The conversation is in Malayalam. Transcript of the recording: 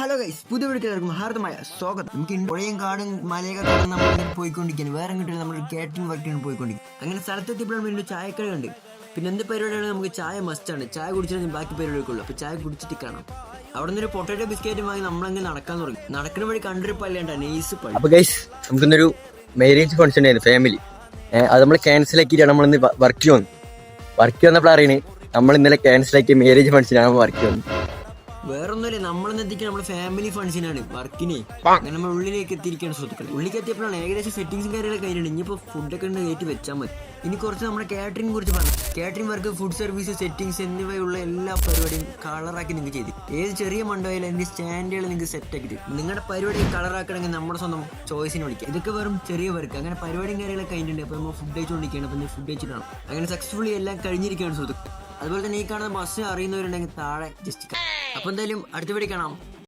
ഹലോ ഗൈസ്, പുതിയ വീട്ടിലേക്കും ഹാർദമായ സ്വാഗതം. നമുക്ക് പുഴയും കാടും മലയൊക്കെ കടന്ന് നമ്മളിങ്ങനെ പോയിക്കൊണ്ടിരിക്കുകയാണ്. വേറെ കിട്ടിയാൽ നമ്മൾ കാറ്ററിംഗ് വർക്കിന് പോയിക്കൊണ്ടിരിക്കും. അങ്ങനെ സ്ഥലത്തെത്തിയപ്പോഴും വീണ്ടും ചായക്കട ഉണ്ട്. പിന്നെ എന്ത് പരിപാടിയാണ്, നമുക്ക് ചായ മസ്റ്റാണ്. ചായ കുടിച്ചാൽ ബാക്കി പരിപാടിയൊക്കെ അപ്പോൾ ചായ കുടിച്ചിട്ട് കാണാം. അവിടെ നിന്ന് ഒരു പൊട്ടറ്റോ ബിസ്ക്കറ്റ് വാങ്ങി നമ്മളങ്ങനെ നടക്കാൻ തുടങ്ങി. നടക്കുന്ന വഴി കണ്ടൊരു പള്ളിയുണ്ട്, നെയ്സ് പള്ളി. അപ്പോൾ ഗൈസ്, നമുക്കിന്നൊരു മാരേജ് ഫംഗ്ഷൻ ആയിരുന്നു ഫാമിലി. അത് നമ്മൾ ക്യാൻസൽ ആക്കിയിട്ടാണ് നമ്മളിന്ന് വർക്ക് വന്നപ്പോൾ അറിയണേ നമ്മൾ ഇന്നലെ ക്യാൻസൽ ആക്കിയ മാരേജ് ഫംഗ്ഷനാണ് വർക്ക് ചെയ്യുന്നത്. വേറൊന്നുമില്ല, നമ്മളെന്ന് എത്തിക്കാൻ നമ്മുടെ ഫാമിലി ഫംഗ്ഷനാണ് വർക്കിനെ. അങ്ങനെ നമ്മൾ ഉള്ളിലേക്ക് എത്തിയിരിക്കുകയാണ് സുഹൃത്തുക്കൾ. ഉള്ളിലേക്ക് എത്തിയപ്പോഴാണ് ഏകദേശം സെറ്റിംഗ്സും കാര്യങ്ങളൊക്കെ കഴിഞ്ഞിട്ടുണ്ട്. ഇനിയിപ്പോൾ ഫുഡൊക്കെ ഉണ്ട് കയറ്റി വെച്ചാൽ മതി. ഇനി കുറച്ച് നമ്മുടെ കാറ്ററിംഗ് കുറിച്ച് പറഞ്ഞു. Catering work, food service, settings എന്നിവയുള്ള എല്ലാ പരിപാടിയും കളറാക്കി നിങ്ങൾക്ക് ചെയ്ത് ഏത് ചെറിയ മണ്ടോയിലും അതിൻ്റെ സ്റ്റാൻഡുകൾ നിങ്ങൾക്ക് സെറ്റ് ആക്കിയിട്ട് നിങ്ങളുടെ പരിപാടി കളറാക്കണമെങ്കിൽ നമ്മുടെ സ്വന്തം ചോയ്സിന് വിളിക്കുക. ഇതൊക്കെ വെറും ചെറിയ വർക്ക്. അങ്ങനെ പരിപാടിയും കാര്യങ്ങളൊക്കെ കഴിഞ്ഞിട്ടുണ്ട്. അപ്പോൾ നമ്മൾ ഫുഡ് കഴിച്ചുകൊണ്ടിരിക്കുകയാണ്. അപ്പോൾ ഫുഡ് കഴിച്ചിട്ടാണ് അങ്ങനെ സക്സസ്ഫുള്ളി എല്ലാം കഴിഞ്ഞിരിക്കുകയാണ് സുഹൃത്തുക്കൾ. അതുപോലെ തന്നെ ഈ കാണുന്ന ബസ് അറിയുന്നവരുണ്ടെങ്കിൽ താഴെ ജസ്റ്റ്. അപ്പോൾ എന്തായാലും അടുത്ത വീഡിയോ കാണാം.